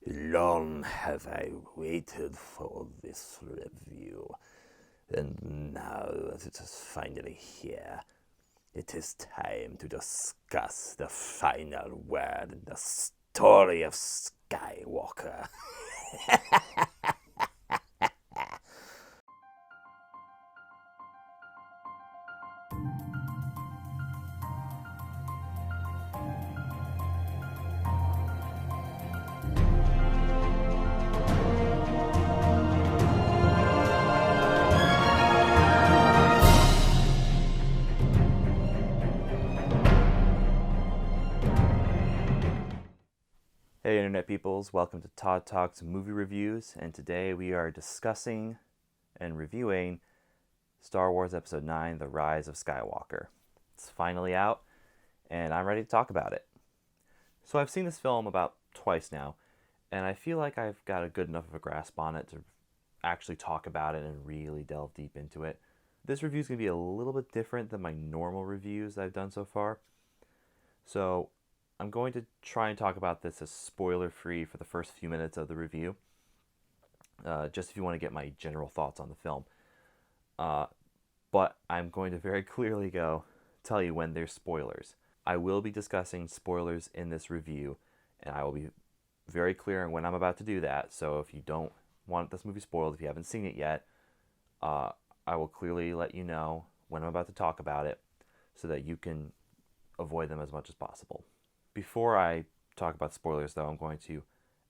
Long have I waited for this review, and now that it is finally here, it is time to discuss the final word in the story of Skywalker. Hey Internet peoples, welcome to Todd Talks Movie Reviews, and today we are discussing and reviewing Star Wars Episode 9, The Rise of Skywalker. It's finally out, and I'm ready to talk about it. So I've seen this film about twice now, and I feel like I've got a good enough of a grasp on it to actually talk about it and really delve deep into it. This review is going to be a little bit different than my normal reviews I've done so far. So I'm going to try and talk about this as spoiler-free for the first few minutes of the review, just if you want to get my general thoughts on the film. But I'm going to very clearly tell you when there's spoilers. I will be discussing spoilers in this review, and I will be very clear on when I'm about to do that. So if you don't want this movie spoiled, if you haven't seen it yet, I will clearly let you know when I'm about to talk about it so that you can avoid them as much as possible. Before I talk about spoilers, though, I'm going to,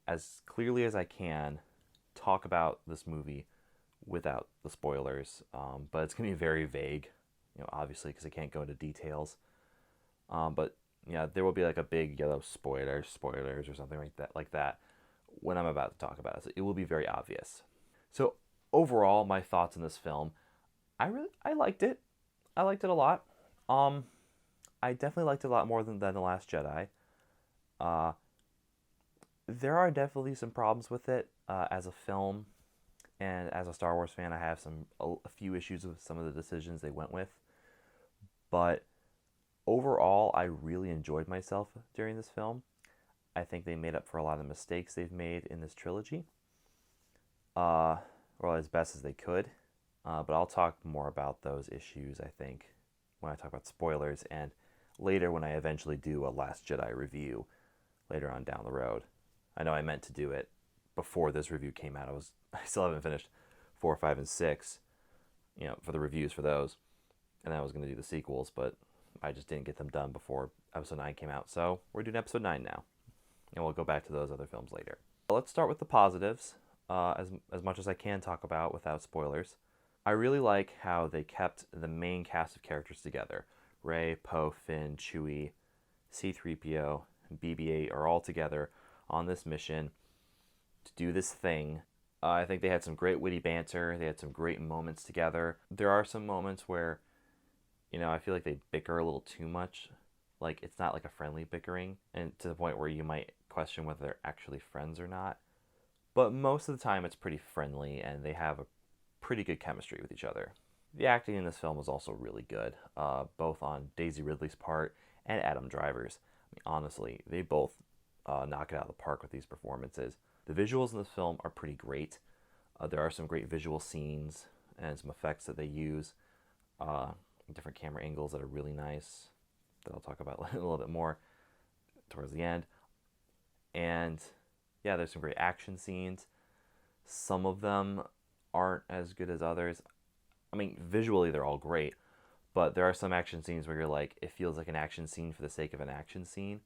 as clearly as I can, talk about this movie without the spoilers. But it's going to be very vague, obviously, because I can't go into details. But yeah, there will be like a big yellow spoilers or something like that when I'm about to talk about it. So it will be very obvious. So overall, my thoughts on this film, I liked it. I liked it a lot. I definitely liked it a lot more than The Last Jedi. There are definitely some problems with it as a film, and as a Star Wars fan, I have a few issues with some of the decisions they went with. But overall, I really enjoyed myself during this film. I think they made up for a lot of the mistakes they've made in this trilogy, or as best as they could. But I'll talk more about those issues, I think, when I talk about spoilers, and later when I eventually do a Last Jedi review later on down the road. I know I meant to do it before this review came out. I still haven't finished 4, 5, and 6, for the reviews for those. And I was going to do the sequels, but I just didn't get them done before Episode 9 came out. So we're doing Episode 9 now, and we'll go back to those other films later. Let's start with the positives, as much as I can talk about without spoilers. I really like how they kept the main cast of characters together. Rey, Poe, Finn, Chewie, C-3PO, and BB-8 are all together on this mission to do this thing. I think they had some great witty banter. They had some great moments together. There are some moments where, I feel like they bicker a little too much. Like, it's not like a friendly bickering, and to the point where you might question whether they're actually friends or not. But most of the time, it's pretty friendly, and they have a pretty good chemistry with each other. The acting in this film was also really good, both on Daisy Ridley's part and Adam Driver's. Honestly, they both knock it out of the park with these performances. The visuals in this film are pretty great. There are some great visual scenes and some effects that they use, different camera angles that are really nice, that I'll talk about a little bit more towards the end. And yeah, there's some great action scenes. Some of them aren't as good as others. Visually they're all great, but there are some action scenes where you're like, it feels like an action scene for the sake of an action scene,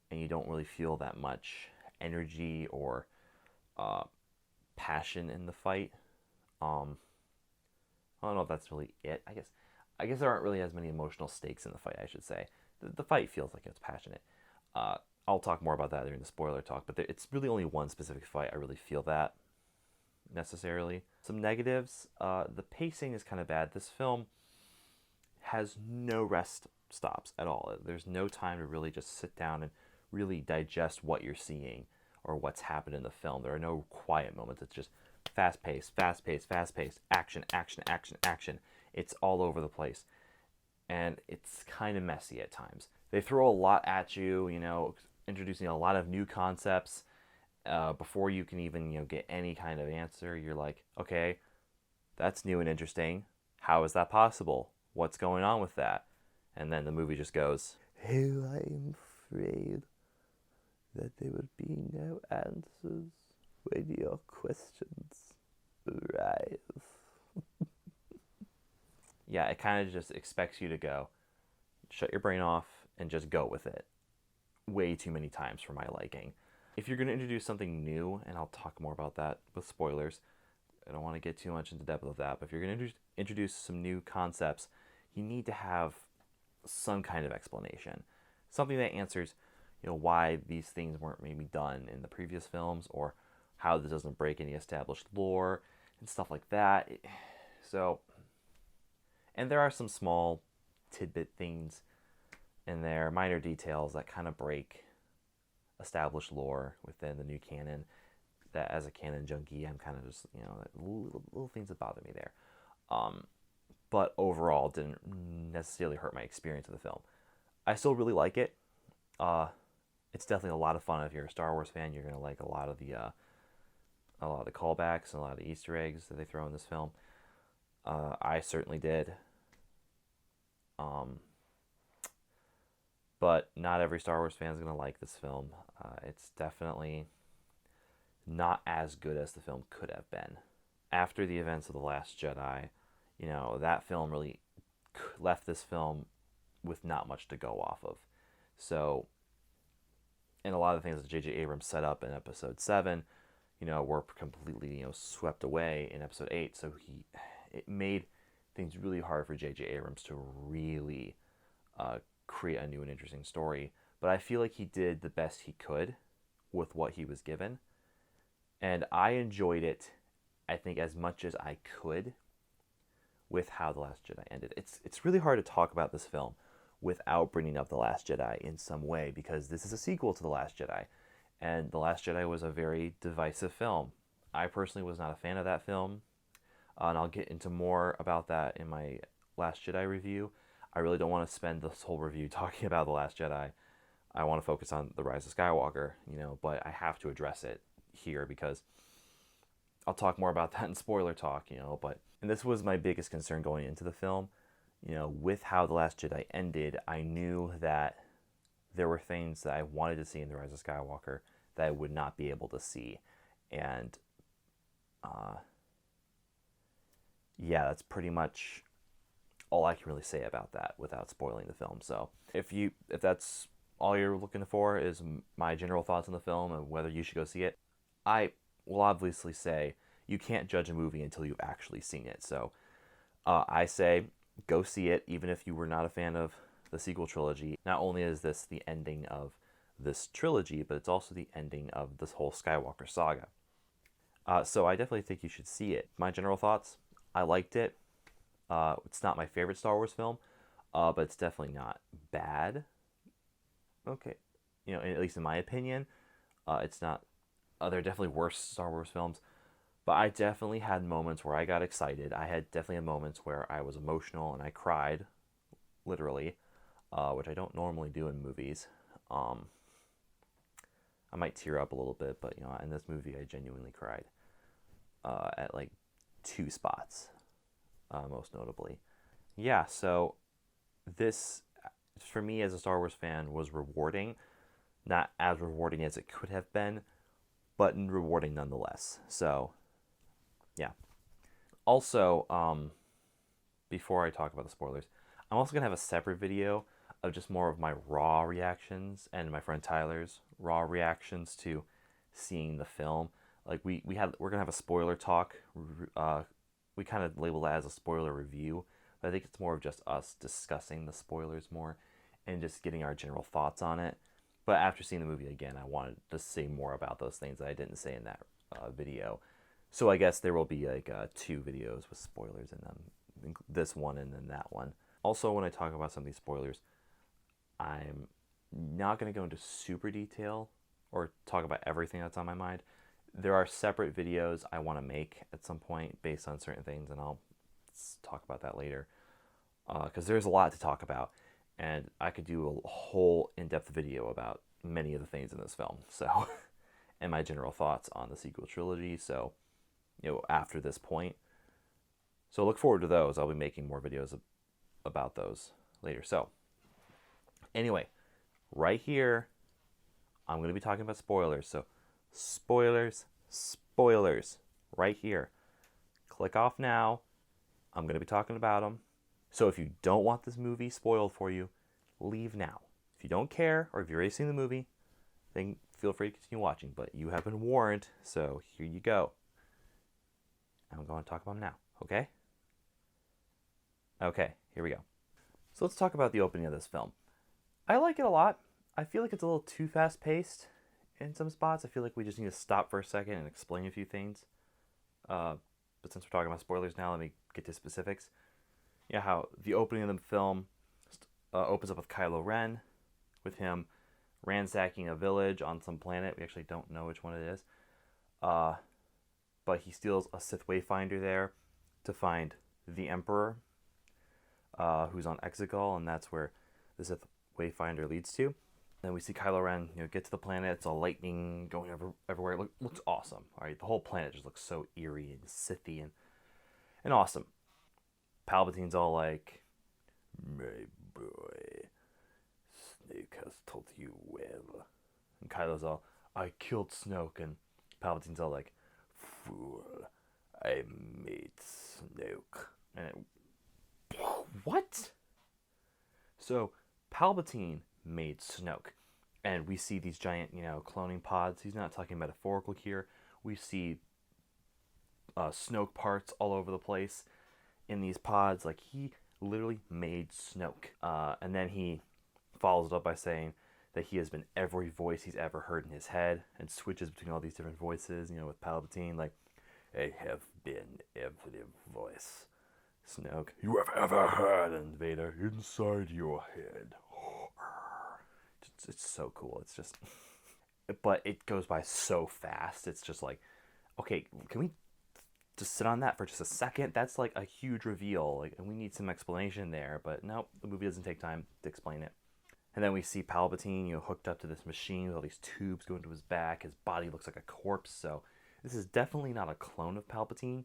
and you don't really feel that much energy or passion in the fight. I don't know if that's really it. I guess there aren't really as many emotional stakes in the fight, I should say. The fight feels like it's passionate. I'll talk more about that during the spoiler talk, but it's really only one specific fight I really feel that necessarily. Some negatives, the pacing is kind of bad. This film has no rest stops at all. There's no time to really just sit down and really digest what you're seeing or what's happened in the film. There are no quiet moments. It's just fast-paced, action. It's all over the place, and it's kind of messy at times. They throw a lot at you, introducing a lot of new concepts, before you can even get any kind of answer, you're like, okay, that's new and interesting. How is that possible? What's going on with that? And then the movie just goes, oh, I'm afraid that there would be no answers when your questions arise. Yeah, it kind of just expects you to go, shut your brain off, and just go with it. Way too many times for my liking. If you're going to introduce something new, and I'll talk more about that with spoilers, I don't want to get too much into depth of that, but if you're going to introduce some new concepts, you need to have some kind of explanation. Something that answers, why these things weren't maybe done in the previous films, or how this doesn't break any established lore, and stuff like that. And there are some small tidbit things in there, minor details that kind of break established lore within the new canon, that as a canon junkie, I'm kind of just, little things that bother me there. But overall, didn't necessarily hurt my experience of the film. I still really like it. It's definitely a lot of fun. If you're a Star Wars fan, you're gonna like a lot of the callbacks and a lot of the Easter eggs that they throw in this film. I certainly did. But not every Star Wars fan is gonna like this film. It's definitely not as good as the film could have been. After the events of The Last Jedi, that film really left this film with not much to go off of. So, and a lot of the things that J.J. Abrams set up in Episode 7, were completely, swept away in Episode 8. So it made things really hard for J.J. Abrams to really create a new and interesting story. But I feel like he did the best he could with what he was given. And I enjoyed it, I think, as much as I could with how The Last Jedi ended. It's really hard to talk about this film without bringing up The Last Jedi in some way, because this is a sequel to The Last Jedi. And The Last Jedi was a very divisive film. I personally was not a fan of that film. And I'll get into more about that in my Last Jedi review. I really don't want to spend this whole review talking about The Last Jedi. I want to focus on The Rise of Skywalker, but I have to address it here because I'll talk more about that in spoiler talk, and this was my biggest concern going into the film. With how The Last Jedi ended, I knew that there were things that I wanted to see in The Rise of Skywalker that I would not be able to see. And that's pretty much all I can really say about that without spoiling the film. So if that's all you're looking for is my general thoughts on the film and whether you should go see it, I will obviously say you can't judge a movie until you've actually seen it. So I say go see it, even if you were not a fan of the sequel trilogy. Not only is this the ending of this trilogy, but it's also the ending of this whole Skywalker saga. So I definitely think you should see it. My general thoughts, I liked it. It's not my favorite Star Wars film, but it's definitely not bad. Okay, at least in my opinion, it's not. There are definitely worse Star Wars films, but I definitely had moments where I got excited. I had definitely had moments where I was emotional and I cried, literally, which I don't normally do in movies. I might tear up a little bit, but in this movie I genuinely cried at like 2 spots, most notably. Yeah, so this, for me as a Star Wars fan, was rewarding. Not as rewarding as it could have been, but rewarding nonetheless. So, yeah. Also, before I talk about the spoilers, I'm also going to have a separate video of just more of my raw reactions and my friend Tyler's raw reactions to seeing the film. Like we're going to have a spoiler talk. We kind of label that as a spoiler review, but I think it's more of just us discussing the spoilers more and just getting our general thoughts on it. But after seeing the movie again, I wanted to say more about those things that I didn't say in that video. So I guess there will be like 2 videos with spoilers in them. This one and then that one. Also, when I talk about some of these spoilers, I'm not going to go into super detail or talk about everything that's on my mind. There are separate videos I want to make at some point based on certain things, and I'll talk about that later. Because there's a lot to talk about. And I could do a whole in-depth video about many of the things in this film. So, and my general thoughts on the sequel trilogy. So, after this point. So look forward to those. I'll be making more videos about those later. So, anyway, right here, I'm going to be talking about spoilers. So, spoilers, right here. Click off now. I'm going to be talking about them. So if you don't want this movie spoiled for you, leave now. If you don't care, or if you've already seen the movie, then feel free to continue watching. But you have been warned, so here you go. I'm going to talk about them now, okay? Okay, here we go. So let's talk about the opening of this film. I like it a lot. I feel like it's a little too fast-paced in some spots. I feel like we just need to stop for a second and explain a few things. But since we're talking about spoilers now, let me get to specifics. Yeah, how the opening of the film opens up with Kylo Ren, with him ransacking a village on some planet. We actually don't know which one it is. But he steals a Sith Wayfinder there to find the Emperor, who's on Exegol, and that's where the Sith Wayfinder leads to. Then we see Kylo Ren, get to the planet. It's all lightning going everywhere. It looks awesome. All right, the whole planet just looks so eerie and Sithy and awesome. Palpatine's all like, "My boy, Snoke has told you well." And Kylo's all, "I killed Snoke." And Palpatine's all like, "Fool, I made Snoke." And what? So Palpatine made Snoke, and we see these giant, cloning pods. He's not talking metaphorical here. We see Snoke parts all over the place in these pods. Like, he literally made Snoke. And then he follows it up by saying that he has been every voice he's ever heard in his head, and switches between all these different voices, with Palpatine, like, "I have been every voice." Snoke, "You have ever heard," and Vader, "Inside your head." It's so cool. It's just, but it goes by so fast. It's just like, okay, can we just sit on that for just a second? That's like a huge reveal, and we need some explanation there. But no, the movie doesn't take time to explain it. And then we see Palpatine, hooked up to this machine with all these tubes going to his back. His body looks like a corpse. So this is definitely not a clone of Palpatine.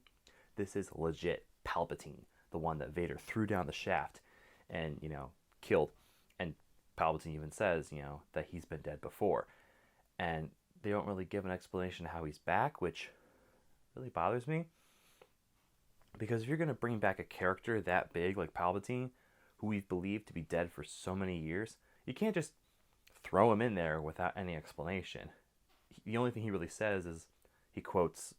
This is legit Palpatine, the one that Vader threw down the shaft and, killed. And Palpatine even says, that he's been dead before. And they don't really give an explanation how he's back, which really bothers me. Because if you're going to bring back a character that big like Palpatine, who we've believed to be dead for so many years, you can't just throw him in there without any explanation. The only thing he really says is, he quotes,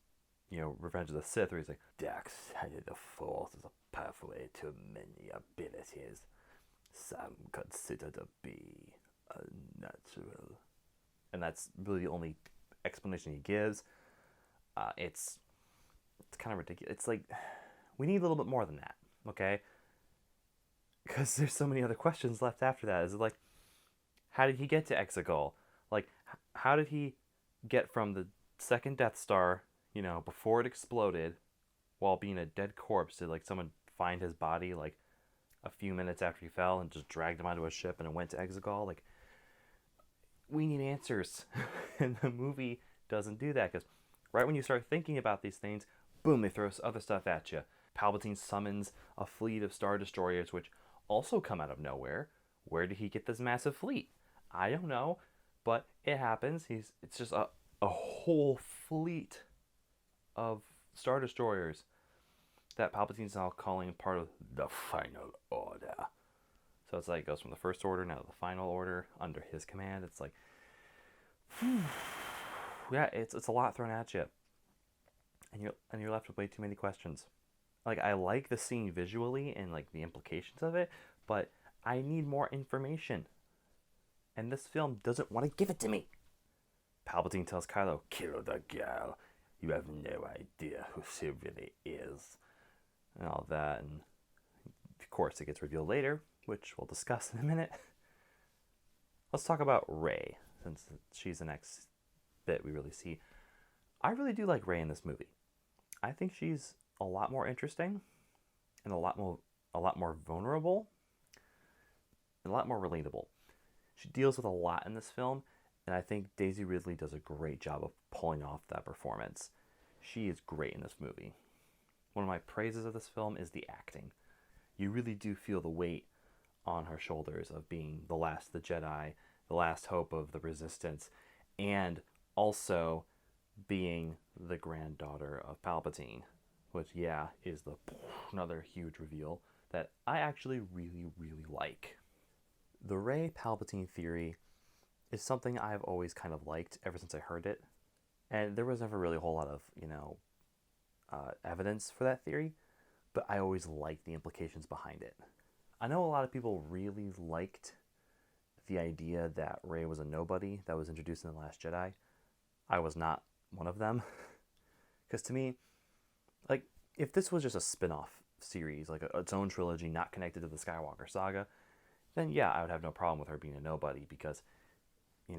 Revenge of the Sith, where he's like, "Dark side of the Force is a pathway to many abilities. Some consider to be unnatural." And that's really the only explanation he gives. It's kind of ridiculous. It's like, we need a little bit more than that, okay? Because there's so many other questions left after that. Is it like, how did he get to Exegol? Like, how did he get from the second Death Star, before it exploded, while being a dead corpse? Did, like, someone find his body, like, a few minutes after he fell and just dragged him onto a ship and it went to Exegol? Like, we need answers. And the movie doesn't do that, because right when you start thinking about these things, boom, they throw other stuff at you. Palpatine summons a fleet of Star Destroyers, which also come out of nowhere. Where did he get this massive fleet? I don't know, but it happens. It's just a whole fleet of Star Destroyers that Palpatine's now calling part of the Final Order. So it's like, it goes from the First Order now to the Final Order under his command. It's like, yeah, it's a lot thrown at you, and you're left with way too many questions. Like, I like the scene visually and like the implications of it, but I need more information, and this film doesn't want to give it to me. Palpatine tells Kylo, "Kill the girl. You have no idea who she really is," and all that. And of course, it gets revealed later, which we'll discuss in a minute. Let's talk about Rey, since she's the next bit we really see. I really do like Rey in this movie. I think she's a lot more interesting, and a lot more vulnerable, and a lot more relatable. She deals with a lot in this film, And I think Daisy Ridley does a great job of pulling off that performance. She is great in this movie. One of my praises of this film is the acting. You really do feel the weight on her shoulders of being the last of the Jedi, the last hope of the Resistance, and also being the granddaughter of Palpatine, which, yeah, is another huge reveal that I actually really, really like. The Rey Palpatine theory is something I've always kind of liked ever since I heard it, and there was never really a whole lot of, evidence for that theory, but I always liked the implications behind it. I know a lot of people really liked the idea that Rey was a nobody that was introduced in The Last Jedi. I was not one of them. Because to me, like, if this was just a spin-off series, like its own trilogy not connected to the Skywalker saga, then yeah, I would have no problem with her being a nobody because, you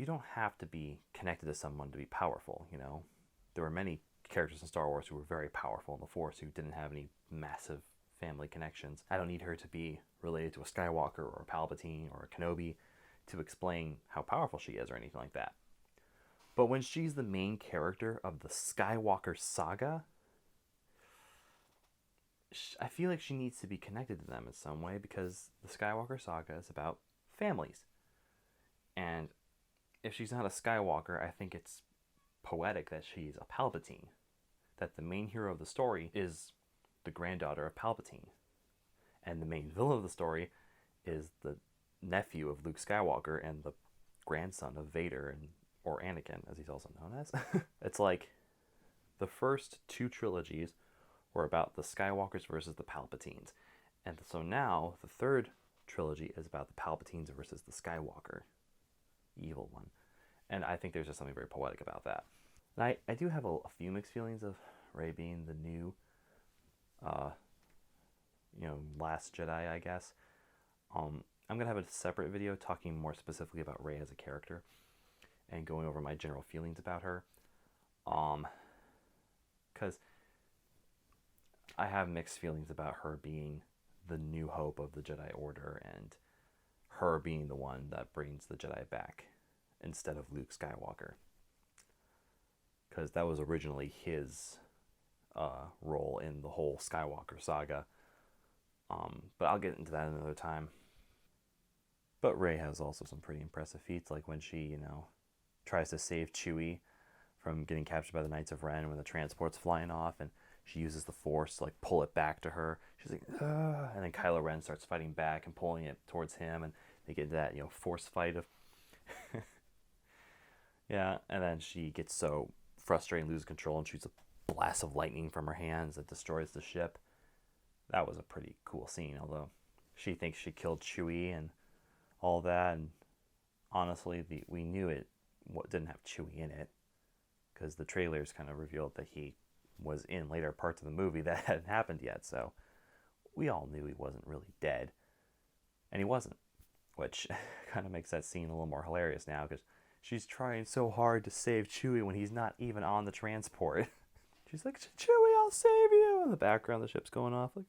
don't have to be connected to someone to be powerful, There were many characters in Star Wars who were very powerful in the Force who didn't have any massive family connections. I don't need her to be related to a Skywalker or a Palpatine or a Kenobi to explain how powerful she is or anything like that. But when she's the main character of the Skywalker saga, I feel like she needs to be connected to them in some way because the Skywalker saga is about families. And if she's not a Skywalker, I think it's poetic that she's a Palpatine. That the main hero of the story is the granddaughter of Palpatine. And the main villain of the story is the nephew of Luke Skywalker and the grandson of Vader, or Anakin, as he's also known as. It's like the first two trilogies were about the Skywalkers versus the Palpatines. And so now the third trilogy is about the Palpatines versus the Skywalker, evil one. And I think there's just something very poetic about that. And I do have a few mixed feelings of Rey being the new, Last Jedi, I guess. I'm going to have a separate video talking more specifically about Rey as a character and going over my general feelings about her. Because I have mixed feelings about her being the new hope of the Jedi Order and her being the one that brings the Jedi back instead of Luke Skywalker. Because that was originally his role in the whole Skywalker saga. But I'll get into that another time. But Rey has also some pretty impressive feats, like when she, tries to save Chewie from getting captured by the Knights of Ren when the transport's flying off, and she uses the Force to pull it back to her. She's like, ugh, and then Kylo Ren starts fighting back and pulling it towards him, and they get that, Force fight of, yeah, and then she gets so frustrated and loses control and shoots a blast of lightning from her hands that destroys the ship. That was a pretty cool scene, although she thinks she killed Chewie and all that, and honestly, we knew it didn't have Chewie in it, because the trailers kind of revealed that he was in later parts of the movie that hadn't happened yet, so we all knew he wasn't really dead, and he wasn't, which kind of makes that scene a little more hilarious now, because she's trying so hard to save Chewie when he's not even on the transport. She's like, Chewie, I'll save you! In the background, the ship's going off, like,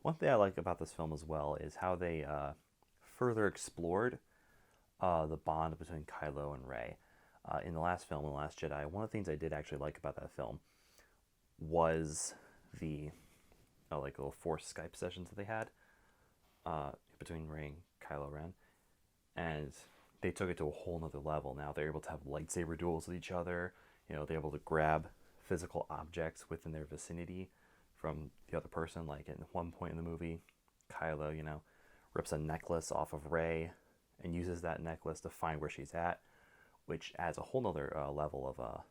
One thing I like about this film as well is how they further explored the bond between Kylo and Rey. In the last film, The Last Jedi, one of the things I did actually like about that film was the little Force Skype sessions that they had between Rey and Kylo Ren. And they took it to a whole nother level. Now they're able to have lightsaber duels with each other. They're able to grab physical objects within their vicinity from the other person. Like at one point in the movie, Kylo, rips a necklace off of Rey and uses that necklace to find where she's at, which adds a whole nother level of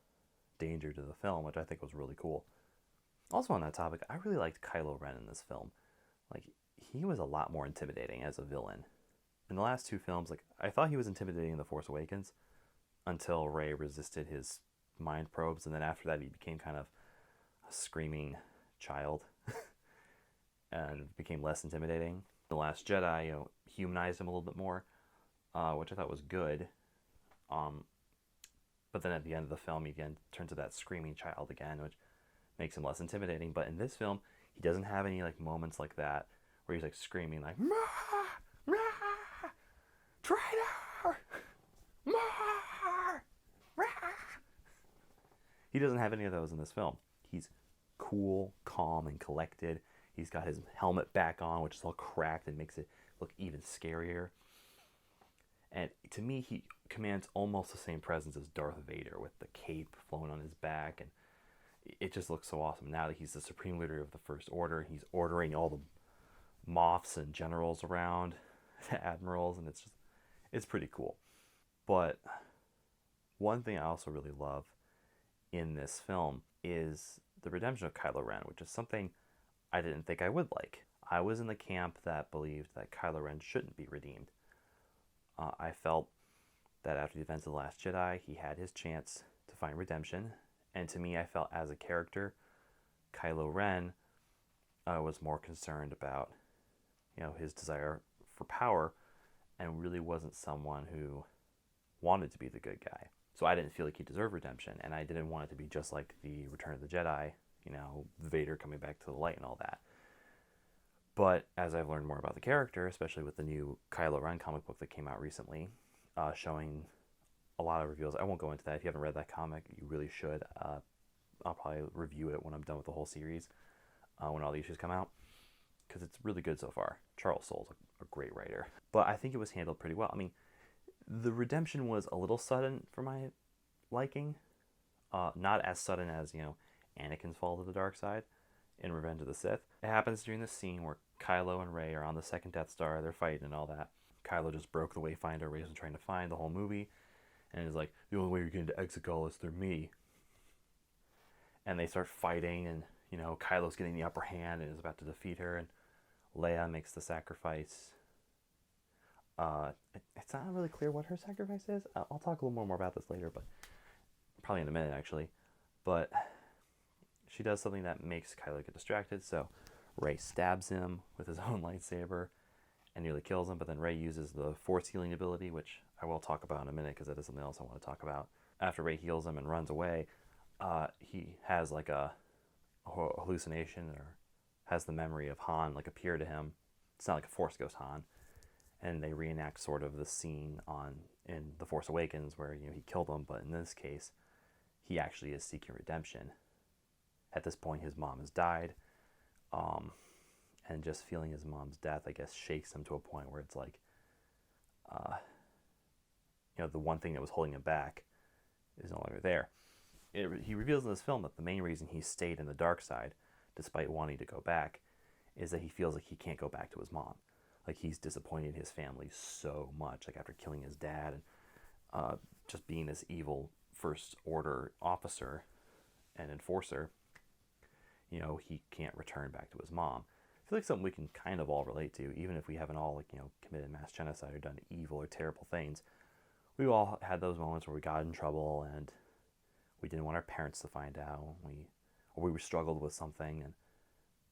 danger to the film, which I think was really cool. Also on that topic, I really liked Kylo Ren in this film. He was a lot more intimidating as a villain. In the last two films, I thought he was intimidating in The Force Awakens until Rey resisted his mind probes, and then after that he became kind of a screaming child and became less intimidating. The Last Jedi, humanized him a little bit more, which I thought was good. But then at the end of the film, he again turns to that screaming child again, which makes him less intimidating. But in this film, he doesn't have any moments like that where he's screaming Mah! Mah! Traitor! More! He doesn't have any of those in this film. He's cool, calm, and collected. He's got his helmet back on, which is all cracked and makes it look even scarier. And to me, he commands almost the same presence as Darth Vader with the cape flowing on his back. And it just looks so awesome. Now that he's the Supreme Leader of the First Order, he's ordering all the Moffs and generals around, the admirals, and it's pretty cool. But one thing I also really love in this film is the redemption of Kylo Ren, which is something I didn't think I would like. I was in the camp that believed that Kylo Ren shouldn't be redeemed. I felt that after the events of The Last Jedi, he had his chance to find redemption. And to me, I felt as a character, Kylo Ren was more concerned about, his desire for power, and really wasn't someone who wanted to be the good guy. So I didn't feel like he deserved redemption, and I didn't want it to be just like the Return of the Jedi, Vader coming back to the light and all that. But as I've learned more about the character, especially with the new Kylo Ren comic book that came out recently, showing a lot of reveals. I won't go into that. If you haven't read that comic, you really should. I'll probably review it when I'm done with the whole series, when all the issues come out, because it's really good so far. Charles Soule's a great writer. But I think it was handled pretty well. I mean, the redemption was a little sudden for my liking. Not as sudden as, Anakin's fall to the dark side in Revenge of the Sith. It happens during the scene where Kylo and Rey are on the second Death Star. They're fighting and all that. Kylo just broke the Wayfinder Rey's been trying to find the whole movie. And is like, the only way you're getting to Exegol is through me. And they start fighting, and, Kylo's getting the upper hand and is about to defeat her. And Leia makes the sacrifice. It's not really clear what her sacrifice is. I'll talk a little more about this later, but probably in a minute, actually. But she does something that makes Kylo get distracted. So Rey stabs him with his own lightsaber and nearly kills him. But then Rey uses the Force healing ability, which I will talk about in a minute because that is something else I want to talk about. After Rey heals him and runs away, he has like a hallucination, or has the memory of Han appear to him. It's not like a Force ghost Han. And they reenact sort of the scene in The Force Awakens where he killed him, but in this case, he actually is seeking redemption. At this point, his mom has died, and just feeling his mom's death, I guess, shakes him to a point where it's like, the one thing that was holding him back is no longer there. He reveals in this film that the main reason he stayed in the dark side, despite wanting to go back, is that he feels like he can't go back to his mom. Like, he's disappointed his family so much, like after killing his dad and just being this evil First Order officer and enforcer, he can't return back to his mom. I feel like something we can kind of all relate to, even if we haven't all, committed mass genocide or done evil or terrible things. We've all had those moments where we got in trouble and we didn't want our parents to find out. We struggled with something and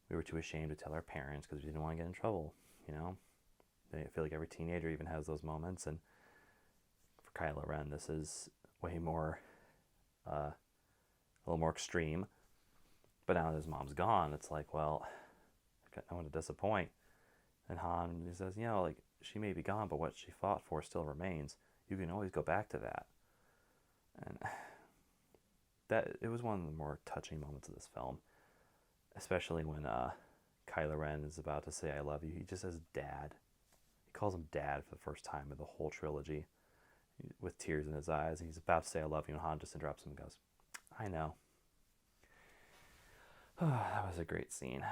we were too ashamed to tell our parents because we didn't want to get in trouble, I feel like every teenager even has those moments, and for Kylo Ren, this is way more, a little more extreme. But now that his mom's gone, it's like, well, I want to disappoint. And Han, he says, she may be gone, but what she fought for still remains. You can always go back to that. And that it was one of the more touching moments of this film, especially when Kylo Ren is about to say, "I love you." He just says, "Dad." He calls him Dad for the first time in the whole trilogy, with tears in his eyes. He's about to say, "I love you," and Han just interrupts him and goes, "I know." That was a great scene.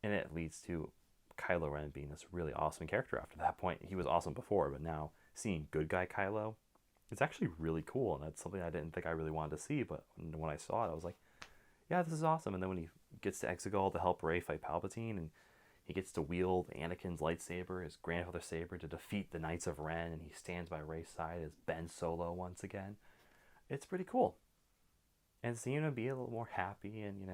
And it leads to Kylo Ren being this really awesome character after that point. He was awesome before, but now seeing good guy Kylo, it's actually really cool. And that's something I didn't think I really wanted to see. But when I saw it, I was like, yeah, this is awesome. And then when he gets to Exegol to help Rey fight Palpatine, and he gets to wield Anakin's lightsaber, his grandfather's saber, to defeat the Knights of Ren, and he stands by Rey's side as Ben Solo once again. It's pretty cool. And seeing him be a little more happy, and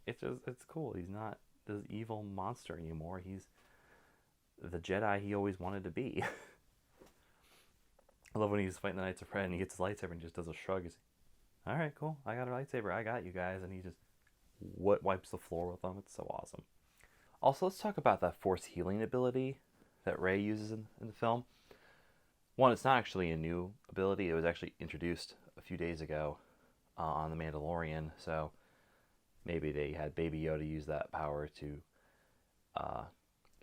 it's cool. He's not this evil monster anymore. He's the Jedi he always wanted to be. I love when he's fighting the Knights of Ren and he gets his lightsaber and just does a shrug. He's like, all right, cool. I got a lightsaber. I got you guys. And he just wipes the floor with them. It's so awesome. Also, let's talk about that Force healing ability that Rey uses in the film. One, it's not actually a new ability. It was actually introduced a few days ago on The Mandalorian. So maybe they had Baby Yoda use that power to uh,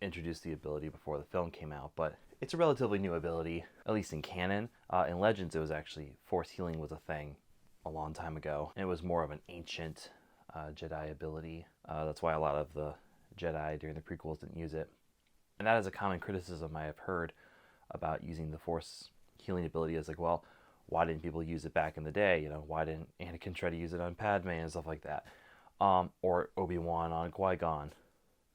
introduce the ability before the film came out. But it's a relatively new ability, at least in canon. In Legends, it was actually Force healing was a thing a long time ago, and it was more of an ancient Jedi ability. That's why a lot of the Jedi during the prequels didn't use it. And that is a common criticism I have heard about using the Force healing ability. Is like, well, why didn't people use it back in the day? You know, why didn't Anakin try to use it on Padme and stuff like that? Or Obi-Wan on Qui-Gon.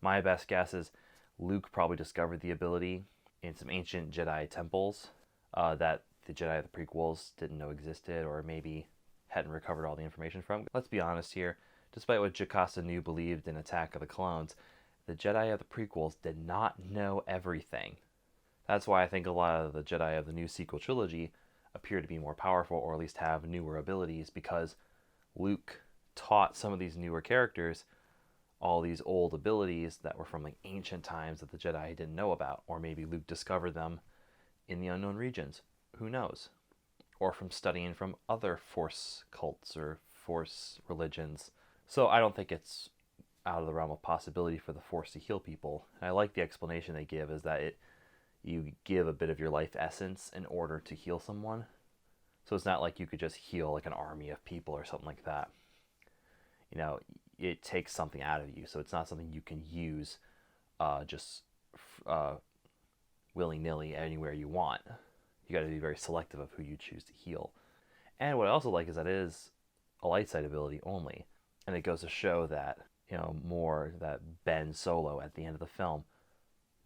My best guess is Luke probably discovered the ability in some ancient Jedi temples that the Jedi of the prequels didn't know existed, or maybe hadn't recovered all the information from. Let's be honest here. Despite what Jocasta Nu believed in Attack of the Clones, the Jedi of the prequels did not know everything. That's why I think a lot of the Jedi of the new sequel trilogy appear to be more powerful, or at least have newer abilities, because Luke taught some of these newer characters all these old abilities that were from like ancient times that the Jedi didn't know about, or maybe Luke discovered them in the unknown regions. Who knows? Or from studying from other Force cults or Force religions. So I don't think it's out of the realm of possibility for the Force to heal people. And I like the explanation they give, is that you give a bit of your life essence in order to heal someone. So it's not like you could just heal like an army of people or something like that. You know, it takes something out of you, so it's not something you can use just willy-nilly anywhere you want. You got to be very selective of who you choose to heal. And what I also like is that it is a light side ability only, and it goes to show that, you know, more that Ben Solo at the end of the film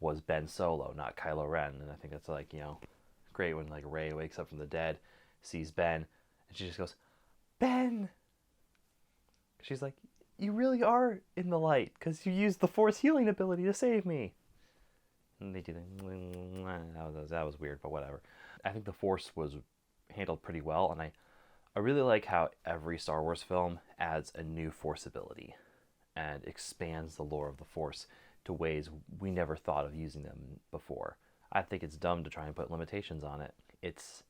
was Ben Solo, not Kylo Ren. And I think that's like, you know, great when like Rey wakes up from the dead, sees Ben, and she just goes, Ben. She's like, you really are in the light because you used the Force healing ability to save me. And they do that was weird, but whatever. I think the Force was handled pretty well, and I really like how every Star Wars film adds a new Force ability and expands the lore of the Force to ways we never thought of using them before. I think it's dumb to try and put limitations on it. It's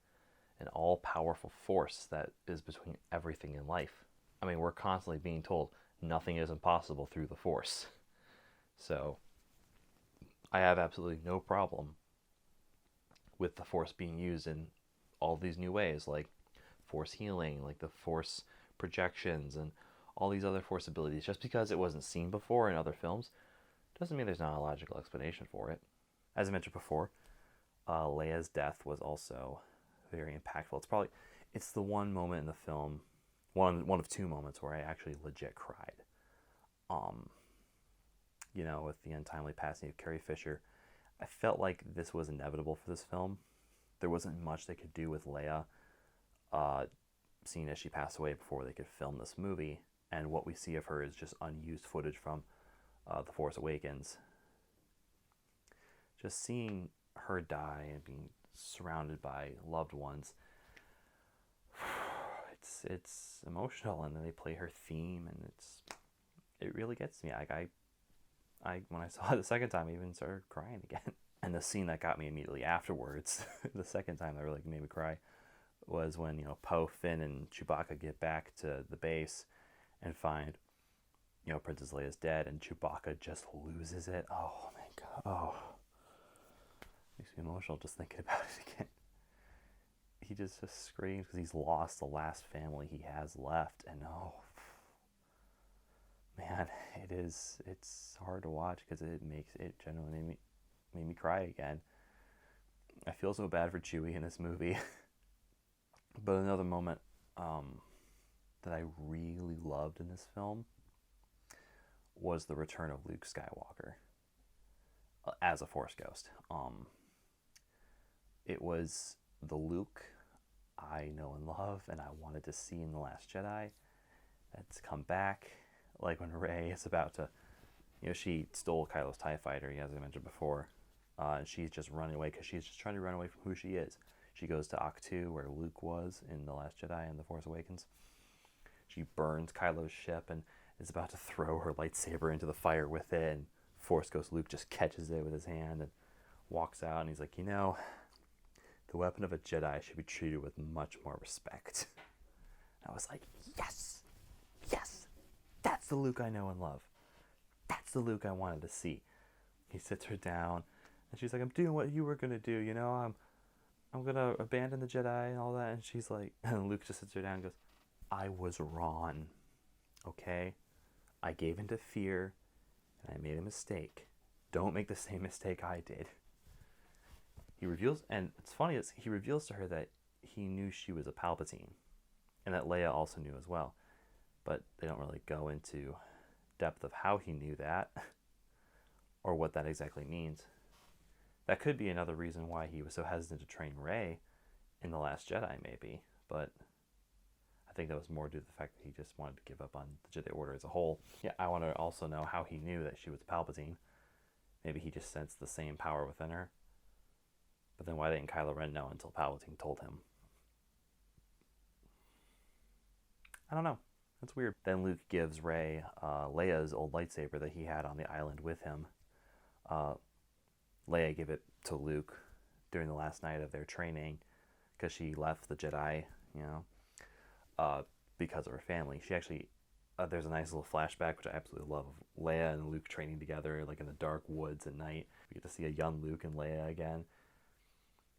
an all-powerful force that is between everything in life. I mean, we're constantly being told nothing is impossible through the Force. So I have absolutely no problem with the Force being used in all these new ways, like Force healing, like the Force projections, and all these other Force abilities. Just because it wasn't seen before in other films doesn't mean there's not a logical explanation for it. As I mentioned before, Leia's death was also very impactful. It's the one moment in the film, one of two moments where I actually legit cried. You know, with the untimely passing of Carrie Fisher, I felt like this was inevitable for this film. There wasn't much they could do with Leia, seeing as she passed away before they could film this movie, and what we see of her is just unused footage from The Force Awakens. Just seeing her die and being surrounded by loved ones, it's emotional, and then they play her theme, and it really gets me. I when I saw it the second time, I even started crying again. And the scene that got me immediately afterwards, the second time that really made me cry, was when, you know, Poe, Finn, and Chewbacca get back to the base and find, you know, Princess Leia's dead, and Chewbacca just loses it. Oh my god! Oh, makes me emotional just thinking about it again. He just screams because he's lost the last family he has left, and oh man, it's hard to watch because it genuinely made me cry again. I feel so bad for Chewie in this movie. But another moment that I really loved in this film was the return of Luke Skywalker as a Force ghost. It was the Luke I know and love, and I wanted to see in The Last Jedi. That's come back, like when Rey is about to, you know, she stole Kylo's TIE fighter, as I mentioned before, and she's just running away because she's just trying to run away from who she is. She goes to Ahch-To, where Luke was in The Last Jedi and The Force Awakens. She burns Kylo's ship and is about to throw her lightsaber into the fire with it, and Force Ghost Luke just catches it with his hand and walks out, and he's like, you know, The weapon of a Jedi should be treated with much more respect. I was like, yes, yes, that's the Luke I know and love. That's the Luke I wanted to see. He sits her down, and she's like, I'm doing what you were going to do, you know? I'm going to abandon the Jedi and all that. And she's like, and Luke just sits her down and goes, I was wrong, okay? I gave into fear, and I made a mistake. Don't make the same mistake I did. He reveals, and it's funny, he reveals to her that he knew she was a Palpatine, and that Leia also knew as well. But they don't really go into depth of how he knew that, or what that exactly means. That could be another reason why he was so hesitant to train Rey in The Last Jedi, maybe. But I think that was more due to the fact that he just wanted to give up on the Jedi Order as a whole. Yeah, I want to also know how he knew that she was a Palpatine. Maybe he just sensed the same power within her. But then why didn't Kylo Ren know until Palpatine told him? I don't know. That's weird. Then Luke gives Rey Leia's old lightsaber that he had on the island with him. Leia gave it to Luke during the last night of their training because she left the Jedi, because of her family. She actually, there's a nice little flashback, which I absolutely love, of Leia and Luke training together, like in the dark woods at night. We get to see a young Luke and Leia again.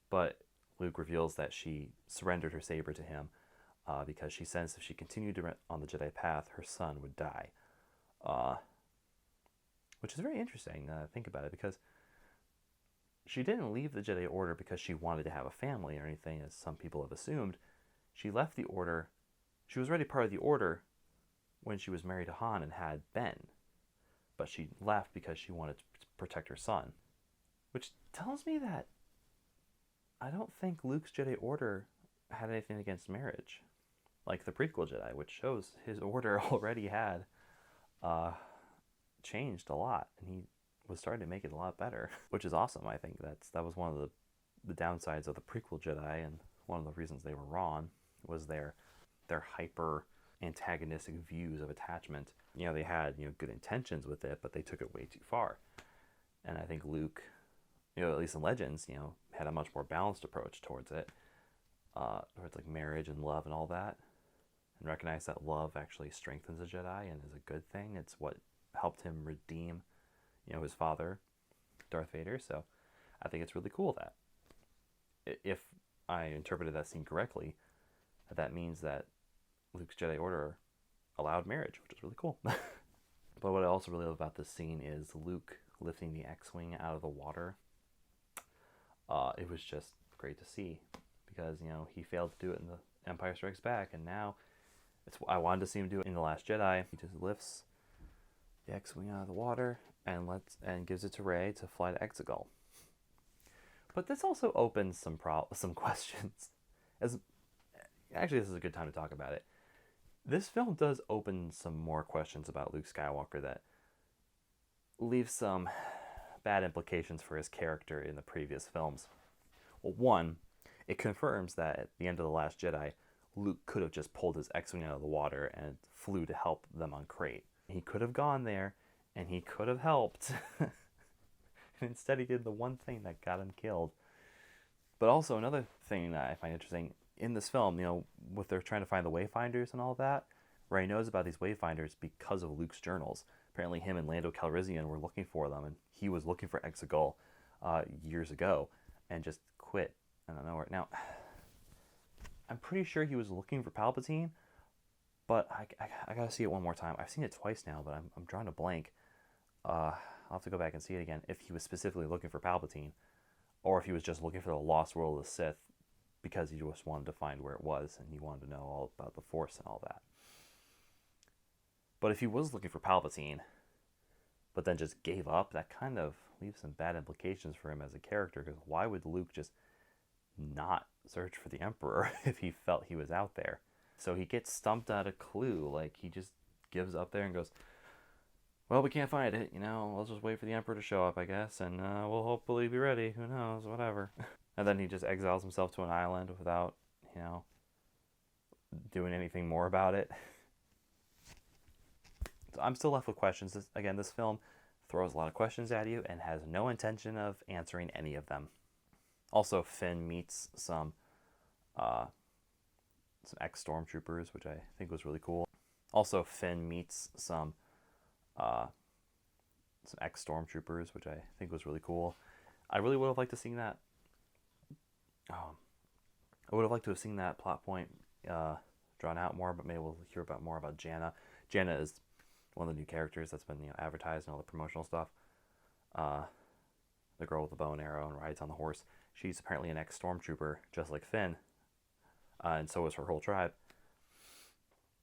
But Luke reveals that she surrendered her saber to him because she sensed if she continued on the Jedi path, her son would die. Which is very interesting to think about it, because she didn't leave the Jedi Order because she wanted to have a family or anything, as some people have assumed. She left the Order. She was already part of the Order when she was married to Han and had Ben. But she left because she wanted to protect her son. Which tells me that I don't think Luke's Jedi Order had anything against marriage. Like the prequel Jedi, which shows his order already had changed a lot. And he was starting to make it a lot better, which is awesome. I think that was one of the downsides of the prequel Jedi, and one of the reasons they were wrong was their hyper antagonistic views of attachment. They had good intentions with it, but they took it way too far. And I think Luke, at least in Legends, had a much more balanced approach towards it, towards like marriage and love and all that, and recognize that love actually strengthens a Jedi and is a good thing. It's what helped him redeem his father, Darth Vader. So I think it's really cool that, if I interpreted that scene correctly, that means that Luke's Jedi Order allowed marriage, which is really cool. But what I also really love about this scene is Luke lifting the X-Wing out of the water. It was just great to see, because he failed to do it in the Empire Strikes Back, and now I wanted to see him do it in The Last Jedi. He just lifts the X-Wing out of the water and gives it to Rey to fly to Exegol. But this also opens some questions. Actually, this is a good time to talk about it. This film does open some more questions about Luke Skywalker that leave some bad implications for his character in the previous films. Well, one, it confirms that at the end of The Last Jedi, Luke could have just pulled his X-Wing out of the water and flew to help them on Crate. He could have gone there, and he could have helped. And instead he did the one thing that got him killed. But also another thing that I find interesting, in this film, with they're trying to find the Wayfinders and all that, Rey knows about these Wayfinders because of Luke's journals. Apparently him and Lando Calrissian were looking for them, and he was looking for Exegol years ago and just quit. I don't know. Now, I'm pretty sure he was looking for Palpatine, but I gotta see it one more time. I've seen it twice now, but I'm drawing a blank. I'll have to go back and see it again, if he was specifically looking for Palpatine, or if he was just looking for the lost world of the Sith because he just wanted to find where it was and he wanted to know all about the Force and all that. But if he was looking for Palpatine, but then just gave up, that kind of leaves some bad implications for him as a character, because why would Luke just not search for the Emperor if he felt he was out there? So he gets stumped out a clue. Like, he just gives up there and goes, well, we can't find it, let's just wait for the Emperor to show up, I guess, and we'll hopefully be ready, who knows, whatever. And then he just exiles himself to an island without, doing anything more about it. So I'm still left with questions. This film throws a lot of questions at you and has no intention of answering any of them. Also, Finn meets uh, some ex-stormtroopers, which I think was really cool. Also, Finn meets uh, some ex-stormtroopers, which I think was really cool. I really would have liked to see that. I would have liked to have seen that plot point drawn out more, but maybe we'll hear about more about Janna. Janna is one of the new characters that's been advertised and all the promotional stuff. The girl with the bow and arrow and rides on the horse. She's apparently an ex-stormtrooper, just like Finn, and so is her whole tribe.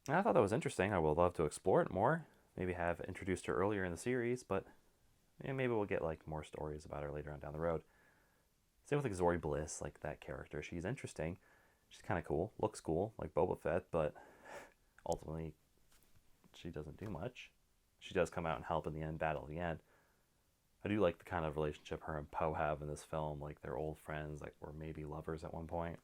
And I thought that was interesting. I would love to explore it more. Maybe have introduced her earlier in the series, but maybe we'll get like more stories about her later on down the road. Same with like Zori Bliss, like that character. She's interesting. She's kind of cool. Looks cool, like Boba Fett, but ultimately she doesn't do much. She does come out and help in the end battle at the end. I do like the kind of relationship her and Poe have in this film. Like they're old friends, like or maybe lovers at one point.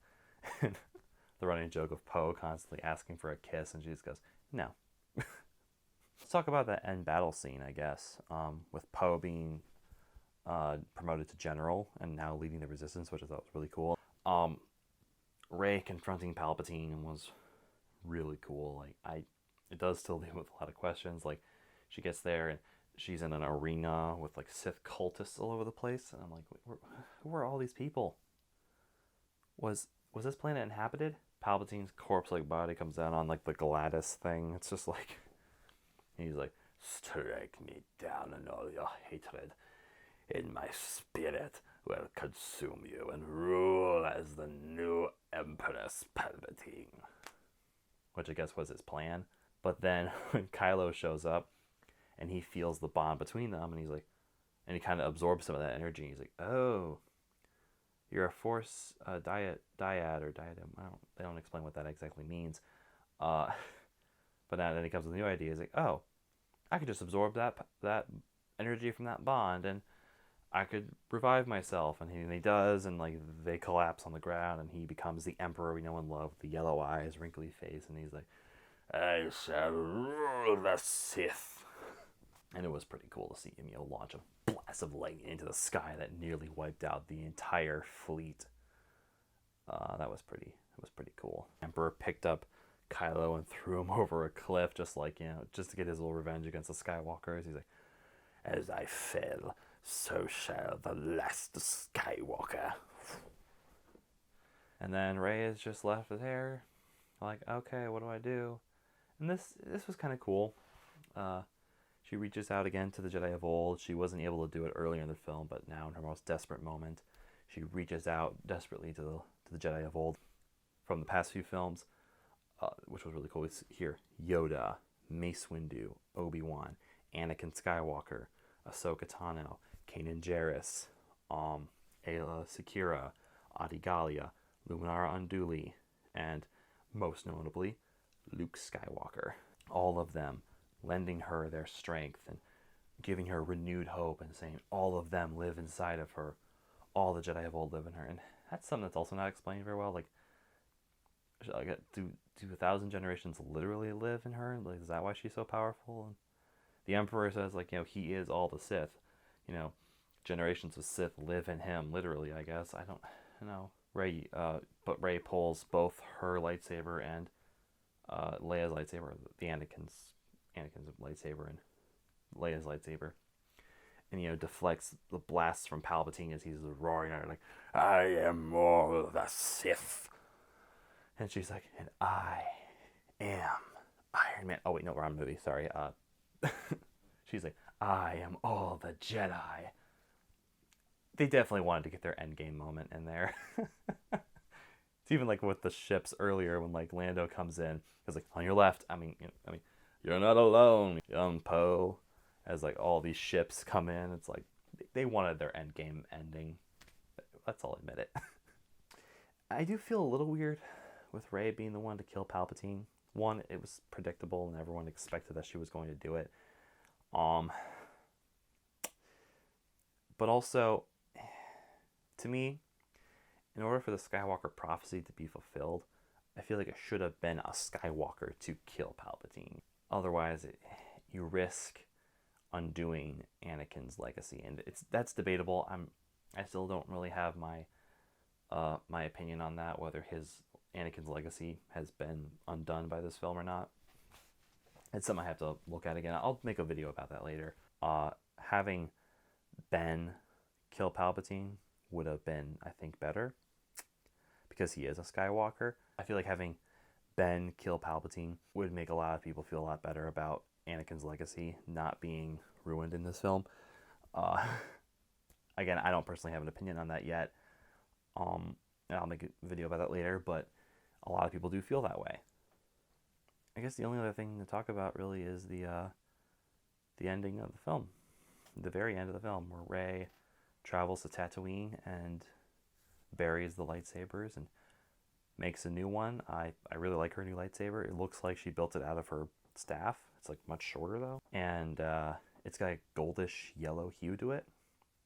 The running joke of Poe constantly asking for a kiss, and she just goes, "No." Let's talk about that end battle scene, I guess, with Poe being promoted to general and now leading the resistance, which I thought was really cool. Rey confronting Palpatine was really cool. It does still leave with a lot of questions. Like, she gets there and she's in an arena with like Sith cultists all over the place, and I'm like, who are all these people? Was this planet inhabited? Palpatine's corpse-like body comes down on like the Gladys thing. It's just like, he's like, "Strike me down and all your hatred in my spirit will consume you and rule as the new Empress Palpatine." Which I guess was his plan. But then when Kylo shows up and he feels the bond between them, and he's like, and he kind of absorbs some of that energy. He's like, "Oh, you're a force dyad or diadem." They don't explain what that exactly means. But then he comes with a new idea. He's like, "Oh, I could just absorb that energy from that bond, and I could revive myself." And he does, and like they collapse on the ground, and he becomes the Emperor we know and love, with the yellow eyes, wrinkly face, and he's like, "I shall rule the Sith." And it was pretty cool to see him, launch a blast of lightning into the sky that nearly wiped out the entire fleet. It was pretty cool. Emperor picked up Kylo and threw him over a cliff, just to get his little revenge against the Skywalkers. He's like, "As I fell, so shall the last Skywalker." And then Rey is just left with hair. Like, okay, what do I do? And this was kind of cool. She reaches out again to the Jedi of old. She wasn't able to do it earlier in the film, but now in her most desperate moment, she reaches out desperately to the Jedi of old from the past few films, which was really cool. It's here: Yoda, Mace Windu, Obi-Wan, Anakin Skywalker, Ahsoka Tano, Kanan Jarrus, Ayla Secura, Adi Gallia, Luminara Unduli, and most notably, Luke Skywalker. All of them lending her their strength and giving her renewed hope and saying all of them live inside of her. All the Jedi of old live in her. And that's something that's also not explained very well. Like, do 1,000 generations literally live in her? Like, is that why she's so powerful? And the Emperor says, like, he is all the Sith. Generations of Sith live in him, literally, I guess. I don't know. But Rey pulls both her lightsaber and Leia's lightsaber, the Anakin's lightsaber and Leia's lightsaber, and deflects the blasts from Palpatine as he's roaring at her like, "I am all the Sith." And she's like, "And I am Iron Man." Oh wait, no, wrong movie. Sorry. She's like, "I am all the Jedi." They definitely wanted to get their endgame moment in there. It's even like with the ships earlier when like Lando comes in. He's like, "On your left." I mean, "You're not alone, young Poe." As like all these ships come in, it's like they wanted their endgame ending. Let's all admit it. I do feel a little weird with Rey being the one to kill Palpatine. One, it was predictable and everyone expected that she was going to do it. But also, to me, in order for the Skywalker prophecy to be fulfilled, I feel like it should have been a Skywalker to kill Palpatine. Otherwise, you risk undoing Anakin's legacy, and that's debatable. I still don't really have my my opinion on that, whether Anakin's legacy has been undone by this film or not. It's something I have to look at again. I'll make a video about that later. Having Ben kill Palpatine would have been, I think, better because he is a Skywalker. I feel like having Ben kill Palpatine would make a lot of people feel a lot better about Anakin's legacy not being ruined in this film. Again, I don't personally have an opinion on that yet. And I'll make a video about that later, but a lot of people do feel that way. I guess the only other thing to talk about really is the ending of the film. The very end of the film, where Rey travels to Tatooine and buries the lightsabers and makes a new one. I really like her new lightsaber. It looks like she built it out of her staff. It's like much shorter though. And it's got a goldish yellow hue to it.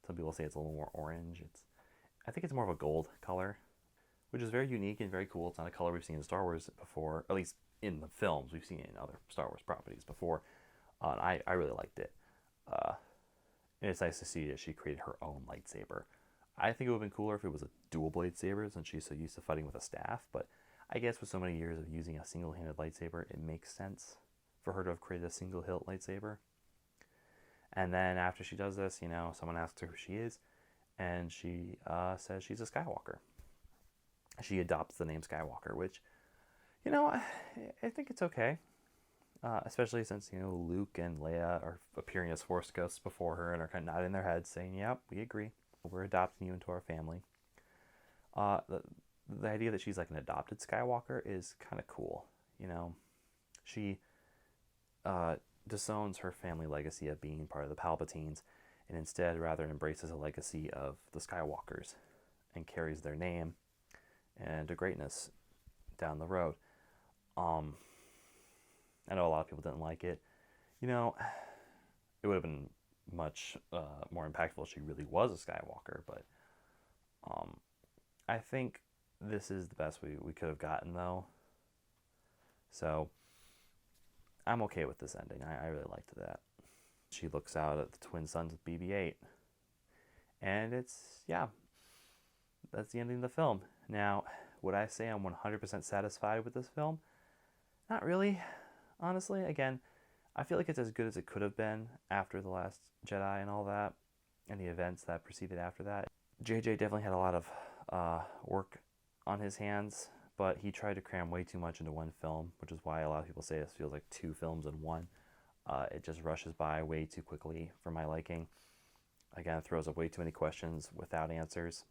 Some people say it's a little more orange. I think it's more of a gold color, which is very unique and very cool. It's not a color we've seen in Star Wars before, at least in the films. We've seen it in other Star Wars properties before. And I really liked it. And it's nice to see that she created her own lightsaber. I think it would have been cooler if it was a dual blade saber, since she's so used to fighting with a staff. But I guess with so many years of using a single-handed lightsaber, it makes sense for her to have created a single hilt lightsaber. And then after she does this, someone asks her who she is, and she says she's a Skywalker. She adopts the name Skywalker, which, I think it's okay. Especially since, Luke and Leia are appearing as Force ghosts before her and are kind of nodding their heads saying, yep, we agree. We're adopting you into our family. The idea that she's like an adopted Skywalker is kind of cool. She disowns her family legacy of being part of the Palpatines and instead rather embraces a legacy of the Skywalkers and carries their name and to greatness down the road. I know a lot of people didn't like it. It would have been much more impactful if she really was a Skywalker, but I think this is the best we could have gotten, though. So I'm okay with this ending. I really liked that. She looks out at the twin suns with BB-8, and that's the ending of the film. Now, would I say I'm 100% satisfied with this film? Not really. Honestly, again, I feel like it's as good as it could have been after The Last Jedi and all that, and the events that preceded after that. JJ definitely had a lot of work on his hands, but he tried to cram way too much into one film, which is why a lot of people say this feels like two films in one. It just rushes by way too quickly for my liking. Again, it throws up way too many questions without answers.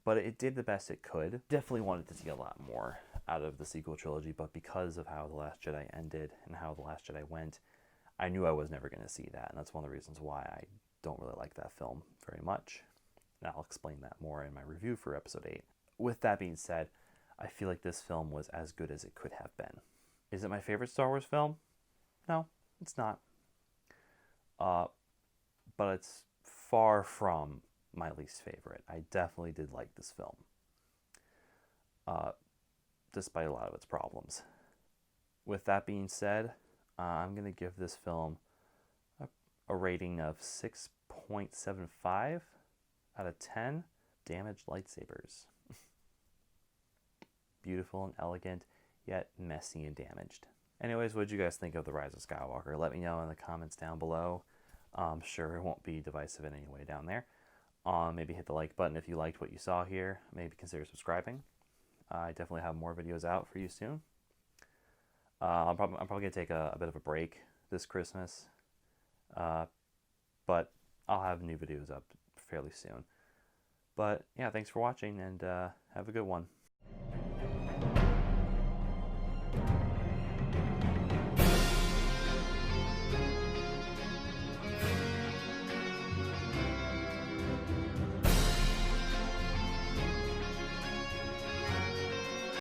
But it did the best it could. Definitely wanted to see a lot more out of the sequel trilogy, but because of how The Last Jedi ended and how The Last Jedi went, I knew I was never going to see that, and that's one of the reasons why I don't really like that film very much. And I'll explain that more in my review for Episode 8. With that being said, I feel like this film was as good as it could have been. Is it my favorite Star Wars film? No, it's not. But it's far from my least favorite. I definitely did like this film, despite a lot of its problems. With that being said, I'm going to give this film a rating of 6.75 out of 10 damaged lightsabers. Beautiful and elegant, yet messy and damaged. Anyways, what did you guys think of The Rise of Skywalker? Let me know in the comments down below. I'm sure it won't be divisive in any way down there. Maybe hit the like button if you liked what you saw here. Maybe consider subscribing. I definitely have more videos out for you soon. I'm probably going to take a bit of a break this Christmas. But I'll have new videos up fairly soon. But yeah, thanks for watching and have a good one.